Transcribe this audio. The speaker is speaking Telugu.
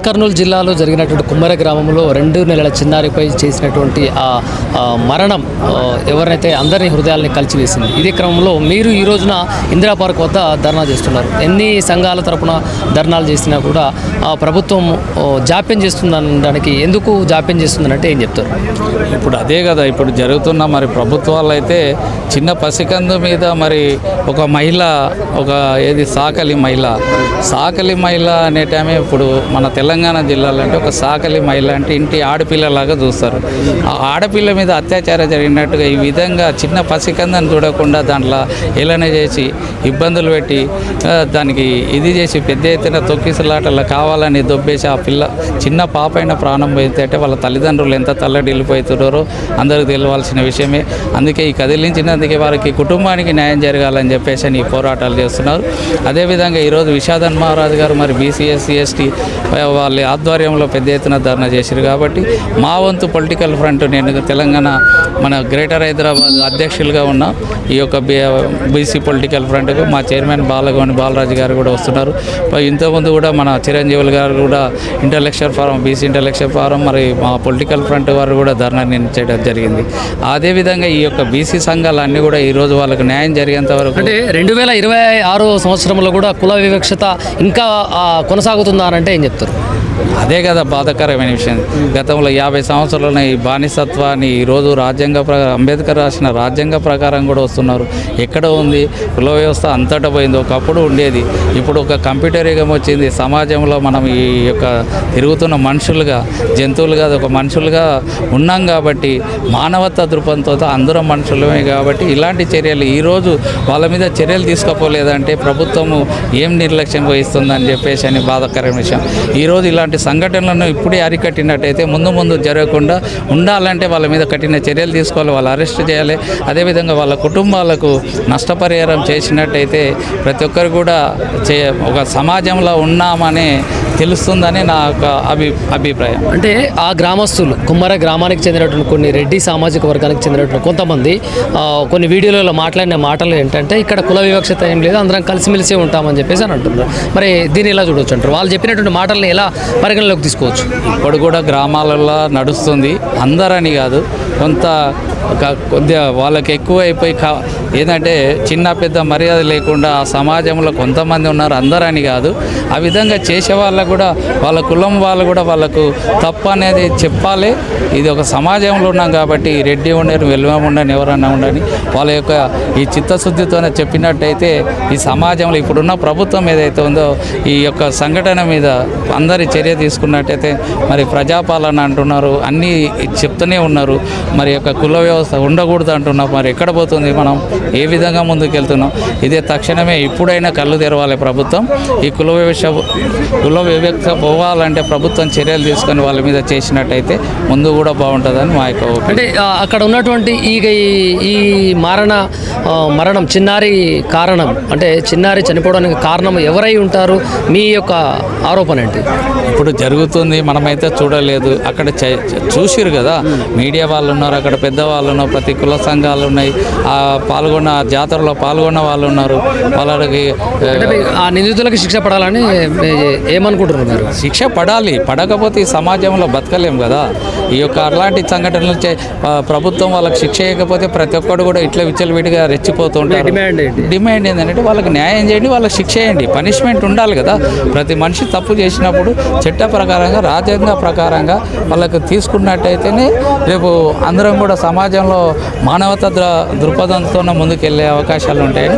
కర్నూలు జిల్లాలో జరిగినటువంటి కుమ్మర గ్రామంలో 2 నెలల చిన్నారిపై చేసినటువంటి మరణం ఎవరైతే అందరినీ హృదయాల్ని కలిచివేసింది. ఇదే క్రమంలో మీరు ఈ రోజున ఇందిరా పార్క్ వద్ద ధర్నా చేస్తున్నారు. ఎన్ని సంఘాల తరపున ధర్నాలు చేసినా కూడా ప్రభుత్వం జాప్యం చేస్తుందనడానికి ఎందుకు జాప్యం చేస్తుందంటే ఏం చెప్తారు? ఇప్పుడు అదే కదా ఇప్పుడు జరుగుతున్న మరి ప్రభుత్వాలు అయితే చిన్న పసికందు మీద మరి ఒక మహిళ సాకలి మహిళ అనే టైమే ఇప్పుడు మన తెలంగాణ జిల్లాలో అంటే ఒక సాకలి మహిళ అంటే ఇంటి ఆడపిల్లలాగా చూస్తారు. ఆ ఆడపిల్ల మీద అత్యాచారం జరిగినట్టుగా ఈ విధంగా చిన్న పసికందని చూడకుండా దాంట్లో ఏలన చేసి ఇబ్బందులు పెట్టి దానికి ఇది చేసి పెద్ద ఎత్తున తొక్కిసలాటలా కావాలని దొబ్బేసి ఆ పిల్ల చిన్న పాప అయిన ప్రాణం పోయితే అంటే వాళ్ళ తల్లిదండ్రులు ఎంత తల్లడిల్లిపోతున్నారో అందరికీ తెలియాల్సిన విషయమే. అందుకే ఈ కదిలించినందుకే వారికి కుటుంబానికి న్యాయం జరగాలని చెప్పేసి ఈ పోరాటాలు చేస్తున్నారు. అదేవిధంగా ఈరోజు విషాదన్ మహారాజు గారు మరి బీసీ ఎస్సీ ఎస్టీ వాళ్ళ ఆధ్వర్యంలో పెద్ద ఎత్తున ధర్నా చేశారు. కాబట్టి మా వంతు పొలిటికల్ ఫ్రంట్ నేను తెలంగాణ మన గ్రేటర్ హైదరాబాద్ అధ్యక్షులుగా ఉన్న ఈ యొక్క బీసీ పొలిటికల్ ఫ్రంట్కు మా చైర్మన్ బాలరాజు గారు కూడా వస్తున్నారు. ఇంతకుముందు కూడా మన చిరంజీవులు గారు కూడా intellectual forum BC intellectual forum మరి మా పొలిటికల్ ఫ్రంట్ వారు కూడా ధర్నా నిర్ణయించడం జరిగింది. అదేవిధంగా ఈ యొక్క బీసీ సంఘాలన్నీ కూడా ఈరోజు వాళ్ళకు న్యాయం జరిగేంత వరకు అంటే 2026 సంవత్సరంలో కూడా కుల వివక్షత ఇంకా కొనసాగుతుందా అని అంటే ఏం చెప్తారు? అదే కదా బాధాకరమైన విషయం. గతంలో 50 సంవత్సరాల ఈ బానిసత్వాన్ని ఈరోజు అంబేద్కర్ రాసిన రాజ్యాంగ ప్రకారం కూడా వస్తున్నారు. ఎక్కడ ఉంది కుల వ్యవస్థ? అంతటా పోయింది. ఒకప్పుడు ఉండేది, ఇప్పుడు ఒక కంప్యూటర్ యుగం వచ్చింది. సమాజంలో మనం ఈ యొక్క తిరుగుతున్న మనుషులుగా జంతువులుగా ఒక మనుషులుగా ఉన్నాం కాబట్టి మానవత్వ దృక్పథంతో అందరం మనుషులమే కాబట్టి ఇలాంటి చర్యలు ఈరోజు వాళ్ళ మీద చర్యలు తీసుకోపోలేదంటే ప్రభుత్వము ఏం నిర్లక్ష్యం వహిస్తుందని చెప్పేసి అని బాధాకరమైన విషయం. ఈరోజు ఇలాంటి సంఘటనలను ఇప్పుడే అరికట్టినట్టయితే ముందు జరగకుండా ఉండాలంటే వాళ్ళ మీద కఠిన చర్యలు తీసుకోవాలి, వాళ్ళు అరెస్ట్ చేయాలి. అదేవిధంగా వాళ్ళ కుటుంబాలకు నష్టపరిహారం చేసినట్టయితే ప్రతి ఒక్కరు కూడా ఒక సమాజంలో ఉన్నామని తెలుస్తుందని నా యొక్క అభిప్రాయం. అంటే ఆ గ్రామస్తులు కుమ్మర గ్రామానికి చెందినటువంటి కొన్ని రెడ్డి సామాజిక వర్గానికి చెందినటువంటి కొంతమంది కొన్ని వీడియోలలో మాట్లాడిన మాటలు ఏంటంటే ఇక్కడ కుల వివక్షత ఏం లేదు, అందరం కలిసిమెలిసి ఉంటామని చెప్పేసి అని అంటున్నారు. మరి దీన్ని ఎలా చూడవచ్చు అంటారు? వాళ్ళు చెప్పినటువంటి మాటలను ఎలా పరిగణలోకి తీసుకోవచ్చు? ఇప్పుడు కూడా గ్రామాలలో నడుస్తుంది, అందరని కాదు, కొద్దిగా వాళ్ళకి ఎక్కువ అయిపోయి ఏంటంటే చిన్న పెద్ద మర్యాద లేకుండా ఆ సమాజంలో కొంతమంది ఉన్నారు, అందరని కాదు. ఆ విధంగా చేసే వాళ్ళకు కూడా వాళ్ళ కులం వాళ్ళు కూడా వాళ్ళకు తప్పు అనేది చెప్పాలి. ఇది ఒక సమాజంలో ఉన్నాం కాబట్టి రెడ్డి ఉండని వెలువ ఉండని ఎవరన్నా ఉండని వాళ్ళ యొక్క ఈ చిత్తశుద్ధితోనే చెప్పినట్టయితే ఈ సమాజంలో ఇప్పుడున్న ప్రభుత్వం ఏదైతే ఉందో ఈ యొక్క సంఘటన మీద అందరి చర్య తీసుకున్నట్టయితే మరి ప్రజాపాలన అంటున్నారు, అన్నీ చెప్తూనే ఉన్నారు. మరి యొక్క కుల వ్యవస్థ ఉండకూడదు అంటున్నాం. మరి ఎక్కడ పోతుంది? మనం ఏ విధంగా ముందుకెళ్తున్నాం? ఇదే తక్షణమే ఇప్పుడైనా కళ్ళు తెరవాలి ప్రభుత్వం. ఈ కుల వివక్ష పోవాలంటే ప్రభుత్వం చర్యలు తీసుకొని వాళ్ళ మీద చేసినట్టయితే ముందు కూడా బాగుంటుందని మా యొక్క అంటే అక్కడ ఉన్నటువంటి ఈ మరణం చిన్నారి కారణం అంటే చిన్నారి చనిపోవడానికి కారణం ఎవరై ఉంటారు? మీ యొక్క ఆరోపణ ఏంటి? ఇప్పుడు జరుగుతుంది, మనమైతే చూడలేదు. అక్కడ చూసిరు కదా, మీడియా వాళ్ళు ఉన్నారు, అక్కడ పెద్దవాళ్ళు ఉన్నారు, ప్రతి కుల సంఘాలు ఉన్నాయి, జాతరలో పాల్గొన్న వాళ్ళు ఉన్నారు. వాళ్ళకి ఆ నిందితులకు శిక్ష పడాలని ఏమనుకుంటున్నారు మీరు? శిక్ష పడాలి, పడకపోతే ఈ సమాజంలో బతకలేం కదా. ఈ యొక్క అలాంటి సంఘటనలు ప్రభుత్వం వాళ్ళకి శిక్ష చేయకపోతే ప్రతి ఒక్కరు కూడా ఇట్లా విచ్చలవిడిగా రెచ్చిపోతుంటారు. డిమాండ్ ఏంటంటే వాళ్ళకి న్యాయం చేయండి, వాళ్ళకి శిక్ష చేయండి, పనిష్మెంట్ ఉండాలి కదా. ప్రతి మనిషి తప్పు చేసినప్పుడు చట్ట ప్రకారంగా రాజ్యాంగ ప్రకారంగా వాళ్ళకు తీసుకున్నట్టయితేనే రేపు అందరం కూడా సమాజంలో మానవతా దృక్పథంతో ముందుకెళ్ళే అవకాశాలు ఉంటాయని